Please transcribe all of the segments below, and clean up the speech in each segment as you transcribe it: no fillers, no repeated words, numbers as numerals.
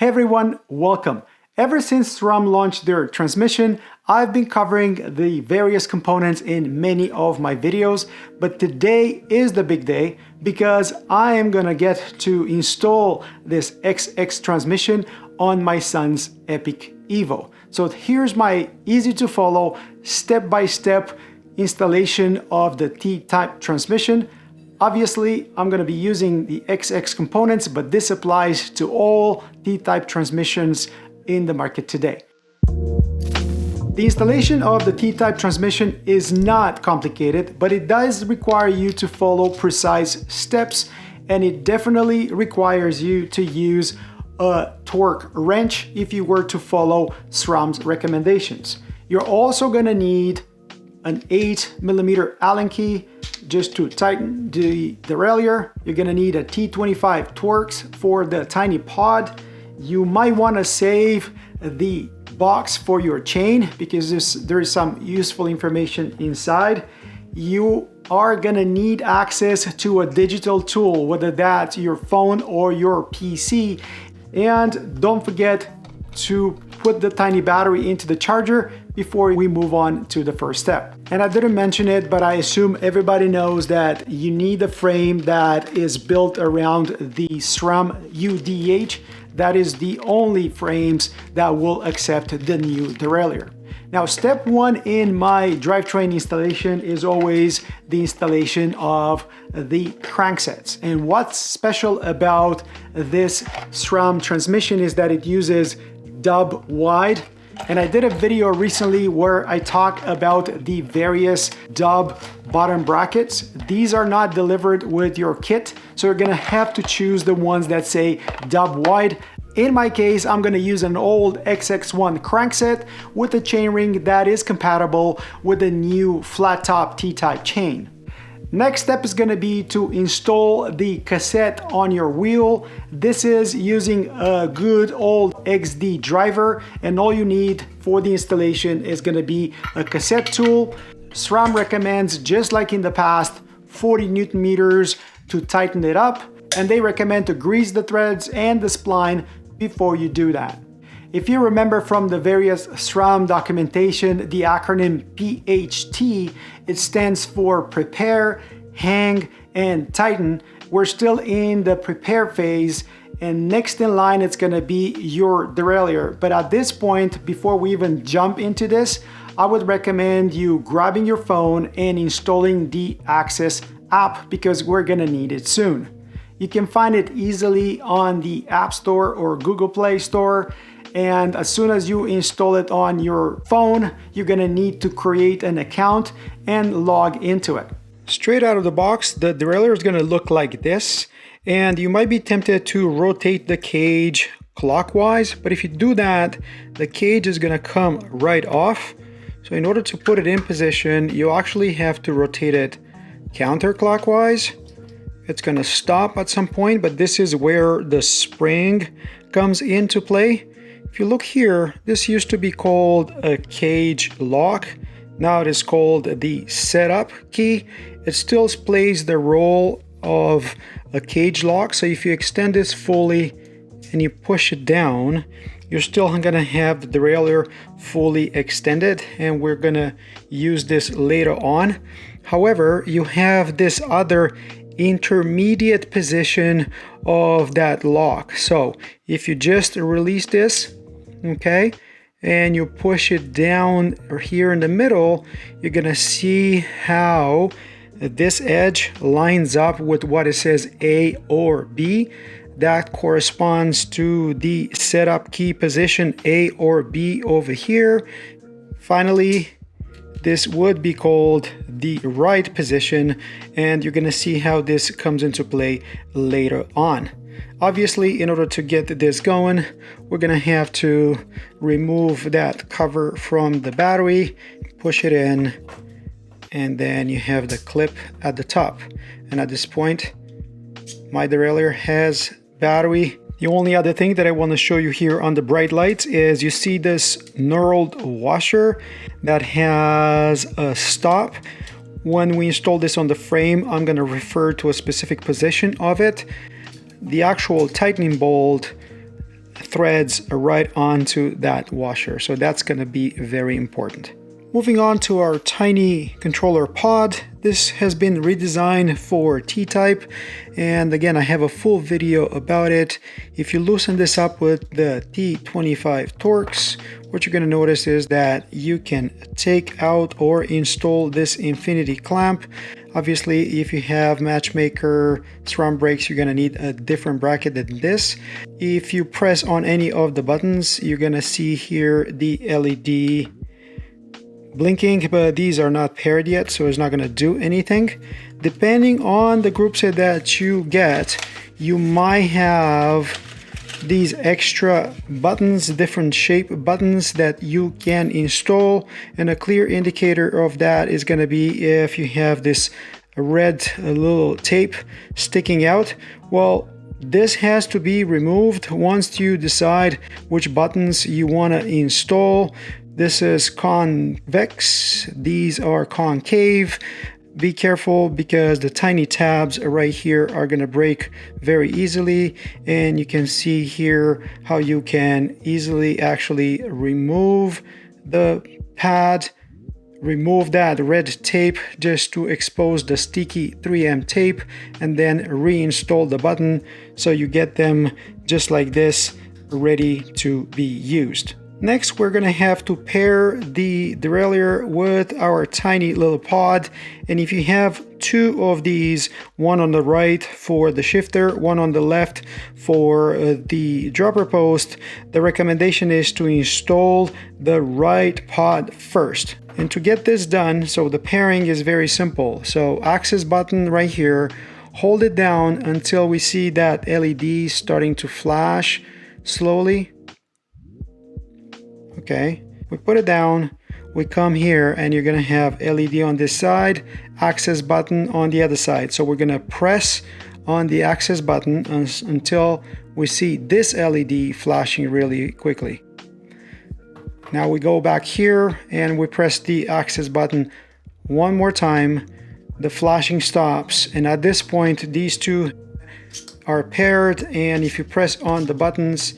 Hey everyone, welcome. Ever since SRAM launched their transmission, I've been covering the various components in many of my videos, but today is the big day because I am gonna get to install this AXS transmission on my son's Epic Evo. So here's my easy to follow, step-by-step installation of the T-Type transmission. Obviously, I'm going to be using the AXS components, but this applies to all T-Type transmissions in the market today. The installation of the T-Type transmission is not complicated, but it does require you to follow precise steps, and it definitely requires you to use a torque wrench if you were to follow SRAM's recommendations. You're also going to need an 8mm Allen key just to tighten the derailleur. You're gonna need a T25 Torx for the tiny pod. You might want to save the box for your chain because there is some useful information inside. You are gonna need access to a digital tool, whether that's your phone or your PC. And don't forget to put the tiny battery into the charger before we move on to the first step. And I didn't mention it, but I assume everybody knows that you need a frame that is built around the SRAM UDH. That is the only frames that will accept the new derailleur. Now, step one in my drivetrain installation is always the installation of the cranksets. And what's special about this SRAM transmission is that it uses dub wide. And I did a video recently where I talk about the various dub bottom brackets. These are not delivered with your kit, so you're gonna have to choose the ones that say dub wide. In my case, I'm gonna use an old XX1 crankset with a chainring that is compatible with the new flat top T-Type chain. Next step is going to be to install the cassette on your wheel. This is using a good old XD driver, and all you need for the installation is going to be a cassette tool. SRAM recommends, just like in the past, 40 Newton meters to tighten it up, and they recommend to grease the threads and the spline before you do that. If you remember from the various SRAM documentation, the acronym PHT, it stands for prepare, hang, and tighten. We're still in the prepare phase, and next in line it's gonna be your derailleur. But at this point, before we even jump into this, I would recommend you grabbing your phone and installing the AXS app because we're gonna need it soon. You can find it easily on the App Store or Google Play Store. And as soon as you install it on your phone, you're gonna need to create an account and log into it. Straight out of the box, the derailleur is gonna look like this, and you might be tempted to rotate the cage clockwise, but if you do that, the cage is gonna come right off. So in order to put it in position, you actually have to rotate it counterclockwise. It's gonna stop at some point, but this is where the spring comes into play. If you look here, this used to be called a cage lock. Now it is called the setup key. It still plays the role of a cage lock. So if you extend this fully and you push it down, you're still gonna have the derailleur fully extended, and we're gonna use this later on. However, you have this other intermediate position of that lock. So if you just release this, okay, and you push it down or here in the middle, you're gonna see how this edge lines up with what it says A or B. That corresponds to the setup key position A or B over here. Finally, this would be called the right position, and you're gonna see how this comes into play later on. Obviously, in order to get this going, we're gonna have to remove that cover from the battery, push it in, and then you have the clip at the top. And at this point, my derailleur has battery. The only other thing that I want to show you here on the bright lights is you see this knurled washer that has a stop. When we install this on the frame, I'm going to refer to a specific position of it. The actual tightening bolt threads right onto that washer. So that's going to be very important. Moving on to our tiny controller pod. This has been redesigned for T-Type, and again I have a full video about it. If you loosen this up with the T25 Torx, what you're going to notice is that you can take out or install this infinity clamp. Obviously, if you have Matchmaker SRAM brakes, you're going to need a different bracket than this. If you press on any of the buttons, you're going to see here the LED blinking, but these are not paired yet, so it's not going to do anything. Depending on the group set that you get, you might have these extra buttons, different shape buttons that you can install, and a clear indicator of that is going to be if you have this red little tape sticking out. Well, this has to be removed once you decide which buttons you want to install. This is convex, these are concave. Be careful because the tiny tabs right here are going to break very easily, and you can see here how you can easily actually remove the pad, remove that red tape just to expose the sticky 3M tape, and then reinstall the button so you get them just like this, ready to be used. Next, we're going to have to pair the derailleur with our tiny little pod, and if you have two of these, one on the right for the shifter, one on the left for the dropper post, the recommendation is to install the right pod first. And to get this done, so the pairing is very simple. So AXS button right here, hold it down until we see that LED starting to flash slowly. Okay, we put it down, we come here, and you're gonna have LED on this side, AXS button on the other side. So we're gonna press on the AXS button until we see this LED flashing really quickly. Now we go back here and we press the AXS button one more time. The flashing stops, and at this point these two are paired, and if you press on the buttons,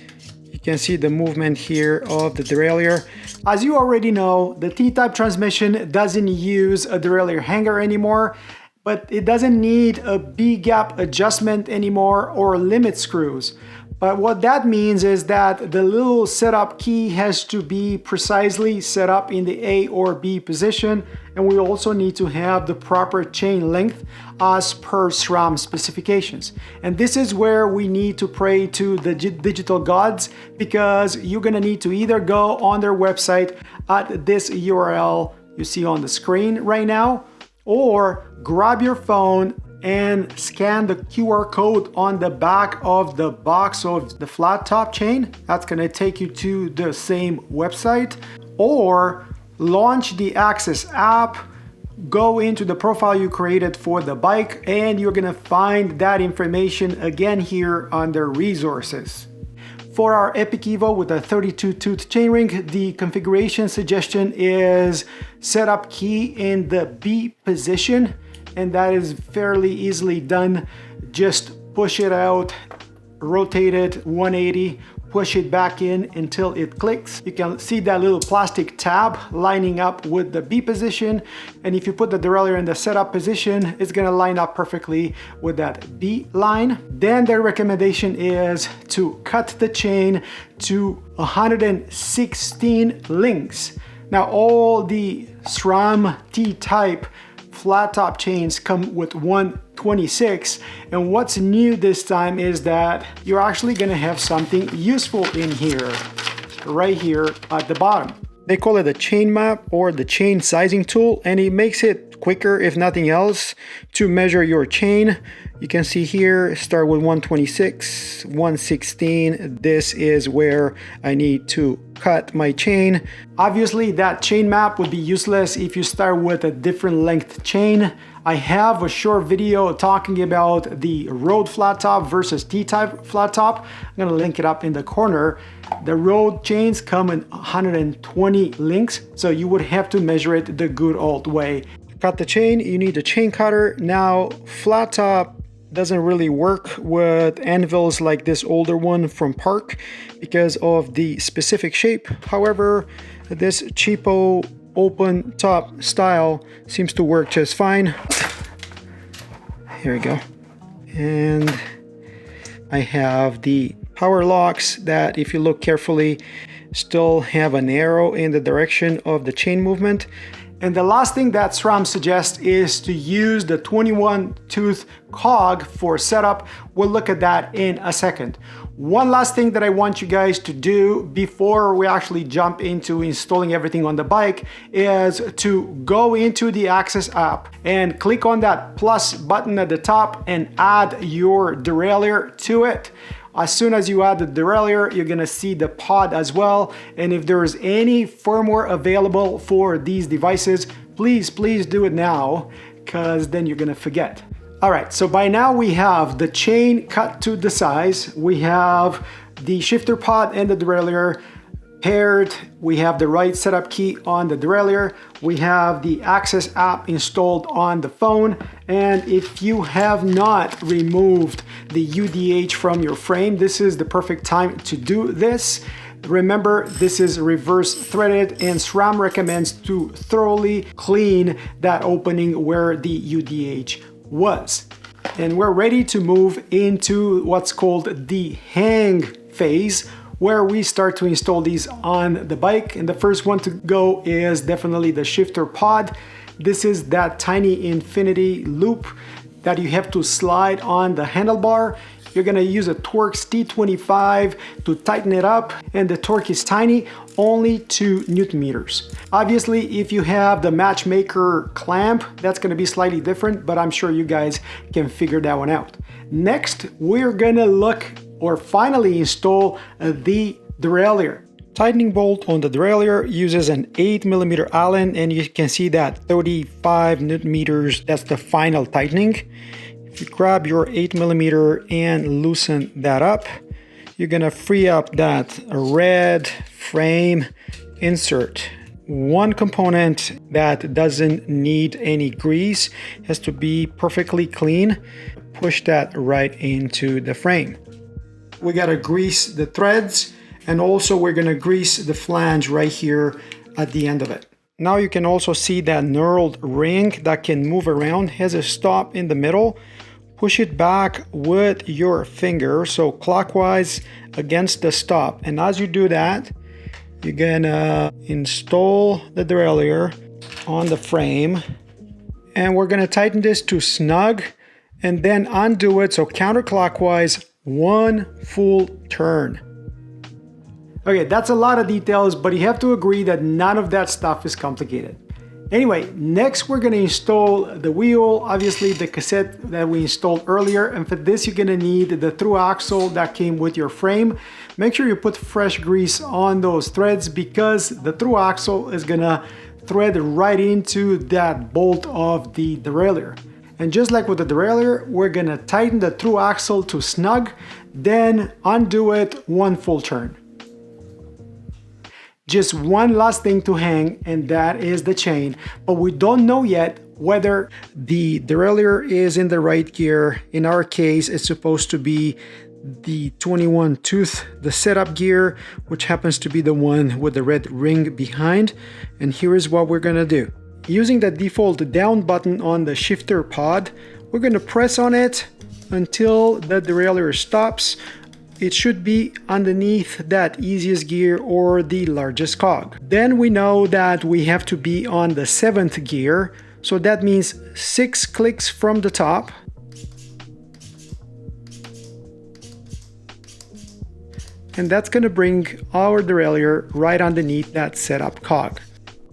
you can see the movement here of the derailleur. As you already know, the T-Type transmission doesn't use a derailleur hanger anymore, but it doesn't need a B-gap adjustment anymore or limit screws. But what that means is that the little setup key has to be precisely set up in the A or B position, and we also need to have the proper chain length as per SRAM specifications. And this is where we need to pray to the digital gods, because you're gonna need to either go on their website at this URL you see on the screen right now, or grab your phone and scan the QR code on the back of the box of the flat top chain. That's going to take you to the same website, or launch the AXS app, go into the profile you created for the bike, and you're going to find that information again here under resources. For our Epic Evo with a 32-tooth chainring, the configuration suggestion is setup key in the B position, and that is fairly easily done. Just push it out, rotate it 180, push it back in until it clicks. You can see that little plastic tab lining up with the B position, and if you put the derailleur in the setup position, it's gonna line up perfectly with that B line. Then their recommendation is to cut the chain to 116 links. Now all the SRAM T-Type flat top chains come with 126, and what's new this time is that you're actually going to have something useful in here, right here at the bottom. They call it a chain map or the chain sizing tool, and it makes it quicker, if nothing else, to measure your chain. You can see here, start with 126, 116. This is where I need to cut my chain. Obviously, that chain map would be useless if you start with a different length chain. I have a short video talking about the road flat top versus T-Type flat top. I'm gonna link it up in the corner. The road chains come in 120 links, so you would have to measure it the good old way. Cut the chain, you need a chain cutter. Now, flat top doesn't really work with anvils like this older one from Park because of the specific shape. However, this cheapo open top style seems to work just fine. Here we go. And I have the power locks that, if you look carefully, still have an arrow in the direction of the chain movement. And the last thing that SRAM suggests is to use the 21 tooth cog for setup. We'll look at that in a second. One last thing that I want you guys to do before we actually jump into installing everything on the bike is to go into the AXS app and click on that plus button at the top and add your derailleur to it. As soon as you add the derailleur, you're gonna see the pod as well. And if there is any firmware available for these devices, please do it now, because then you're gonna forget. All right, so by now we have the chain cut to the size. We have the shifter pod and the derailleur paired. We have the right setup key on the derailleur. We have the AXS app installed on the phone. And if you have not removed the UDH from your frame, this is the perfect time to do this. Remember, this is reverse threaded and SRAM recommends to thoroughly clean that opening where the UDH was. And we're ready to move into what's called the hang phase, where we start to install these on the bike. And the first one to go is definitely the shifter pod. This is that tiny infinity loop that you have to slide on the handlebar. You're gonna use a Torx T25 to tighten it up, and the torque is tiny, only 2 Newton meters. Obviously, if you have the Matchmaker clamp, that's gonna be slightly different, but I'm sure you guys can figure that one out. Next, we're gonna look or finally install the derailleur. Tightening bolt on the derailleur uses an 8mm Allen, and you can see that 35 Newton meters, that's the final tightening. If you grab your 8mm and loosen that up, you're gonna free up that red frame insert. One component that doesn't need any grease, has to be perfectly clean. Push that right into the frame. We gotta grease the threads, and also we're gonna grease the flange right here at the end of it. Now you can also see that knurled ring that can move around, has a stop in the middle. Push it back with your finger, so clockwise against the stop. And as you do that, you're gonna install the derailleur on the frame, and we're gonna tighten this to snug and then undo it, so counterclockwise, 1 full turn. Okay, that's a lot of details, but you have to agree that none of that stuff is complicated. Anyway, next we're gonna install the wheel, obviously the cassette that we installed earlier, and for this you're gonna need the through axle that came with your frame. Make sure you put fresh grease on those threads, because the through axle is gonna thread right into that bolt of the derailleur. And just like with the derailleur, we're gonna tighten the through axle to snug, then undo it 1 full turn. Just one last thing to hang, and that is the chain, but we don't know yet whether the derailleur is in the right gear. In our case, it's supposed to be the 21 tooth, the setup gear, which happens to be the one with the red ring behind. And here is what we're gonna do. Using the default down button on the shifter pod, we're gonna press on it until the derailleur stops. It should be underneath that easiest gear or the largest cog. Then we know that we have to be on the 7th gear, so that means 6 clicks from the top. And that's gonna bring our derailleur right underneath that setup cog.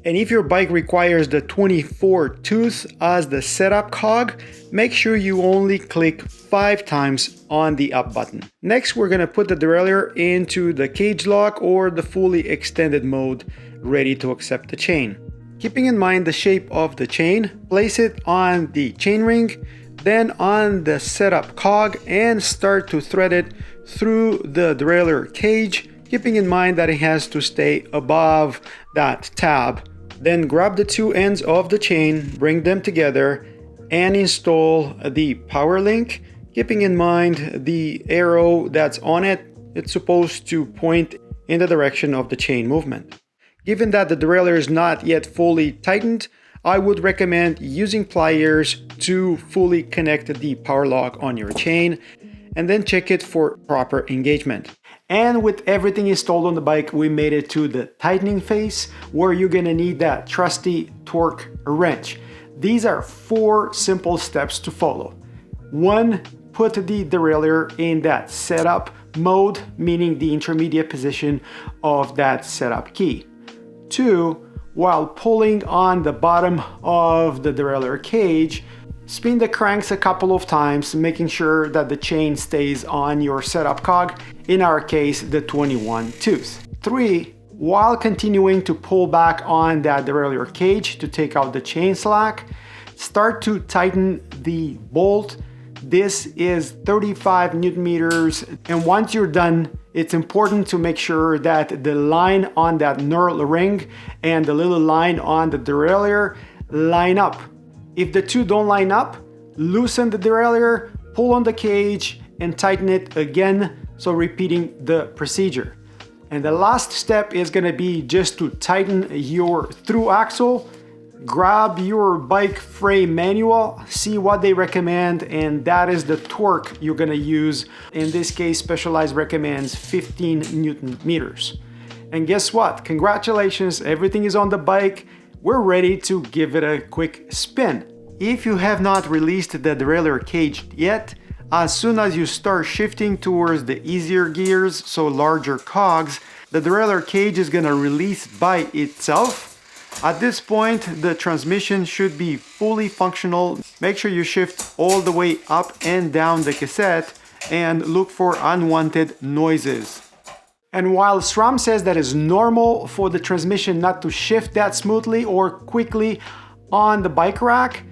And if your bike requires the 24 tooth as the setup cog, make sure you only click 5 times on the up button. Next, we're gonna put the derailleur into the cage lock or the fully extended mode, ready to accept the chain. Keeping in mind the shape of the chain, place it on the chainring, then on the setup cog, and start to thread it through the derailleur cage, keeping in mind that it has to stay above that tab. Then grab the 2 ends of the chain, bring them together, and install the power link, Keeping in mind the arrow that's on it, it's supposed to point in the direction of the chain movement. Given that the derailleur is not yet fully tightened, I would recommend using pliers to fully connect the power lock on your chain and then check it for proper engagement. And with everything installed on the bike, we made it to the tightening phase where you're gonna need that trusty torque wrench. These are 4 simple steps to follow. 1, put the derailleur in that setup mode, meaning the intermediate position of that setup key. 2, while pulling on the bottom of the derailleur cage, spin the cranks a couple of times, making sure that the chain stays on your setup cog, in our case the 21 tooth. 3, while continuing to pull back on that derailleur cage to take out the chain slack, start to tighten the bolt. This is 35 Newton meters, and once you're done, it's important to make sure that the line on that knurl ring and the little line on the derailleur line up. If the two don't line up, loosen the derailleur, pull on the cage, and tighten it again, so repeating the procedure. And the last step is gonna be just to tighten your through axle. Grab your bike frame manual, see what they recommend, and that is the torque you're gonna use. In this case, Specialized recommends 15 Newton meters. And guess what? Congratulations, everything is on the bike. We're ready to give it a quick spin. If you have not released the derailleur cage yet, as soon as you start shifting towards the easier gears, so larger cogs, the derailleur cage is gonna release by itself. At this point, the transmission should be fully functional. Make sure you shift all the way up and down the cassette and look for unwanted noises. And while SRAM says that it's normal for the transmission not to shift that smoothly or quickly on the bike rack,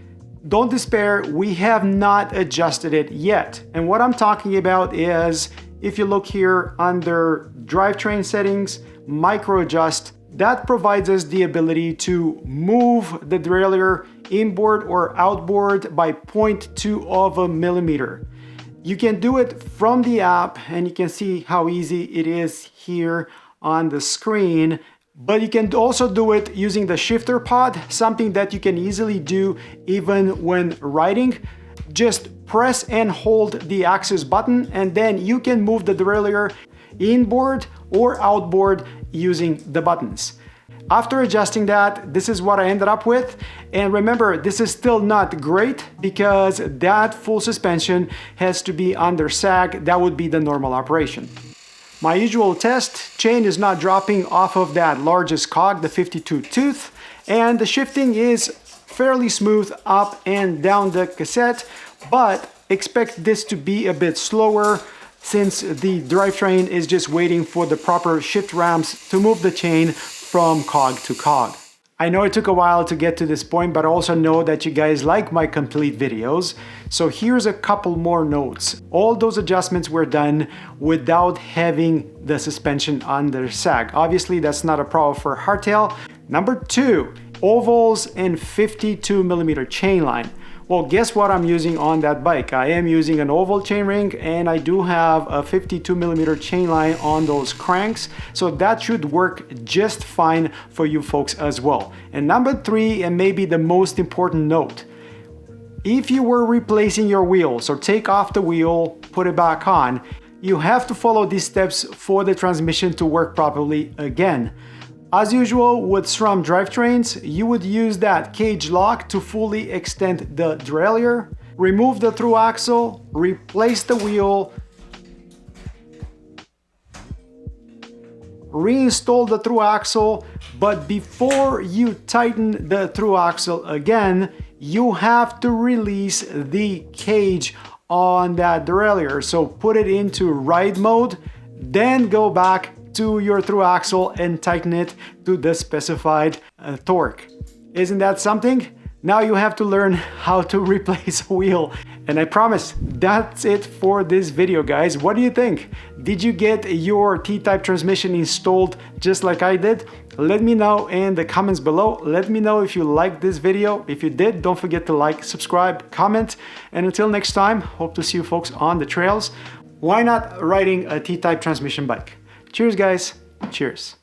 don't despair, we have not adjusted it yet. And what I'm talking about is, if you look here under drivetrain settings, micro adjust, that provides us the ability to move the derailleur inboard or outboard by 0.2 of a millimeter. You can do it from the app, and you can see how easy it is here on the screen, but you can also do it using the shifter pod, something that you can easily do even when riding. Just press and hold the AXS button, and then you can move the derailleur inboard or outboard using the buttons. After adjusting that, this is what I ended up with. And remember, this is still not great because that full suspension has to be under sag. That would be the normal operation. My usual test, chain is not dropping off of that largest cog, the 52 tooth, and the shifting is fairly smooth up and down the cassette, but expect this to be a bit slower since the drivetrain is just waiting for the proper shift ramps to move the chain from cog to cog. I know it took a while to get to this point, but I also know that you guys like my complete videos. So here's a couple more notes. All those adjustments were done without having the suspension under sag. Obviously, that's not a problem for hardtail. Number 2, ovals and 52 millimeter chain line. Well, guess what I'm using on that bike? I am using an oval chainring, and I do have a 52 millimeter chain line on those cranks, so that should work just fine for you folks as well. And number 3, and maybe the most important note, if you were replacing your wheel, so take off the wheel, put it back on, you have to follow these steps for the transmission to work properly again. As usual with SRAM drivetrains, you would use that cage lock to fully extend the derailleur, remove the through axle, replace the wheel, reinstall the through axle, but before you tighten the through axle again, you have to release the cage on that derailleur. So put it into ride mode, then go back to your through axle and tighten it to the specified torque. Isn't that something? Now you have to learn how to replace a wheel. And I promise that's it for this video, guys. What do you think? Did you get your T-Type transmission installed just like I did? Let me know in the comments below. Let me know if you liked this video. If you did, don't forget to like, subscribe, comment, and until next time, hope to see you folks on the trails. Why not riding a T-Type transmission bike? Cheers guys, cheers.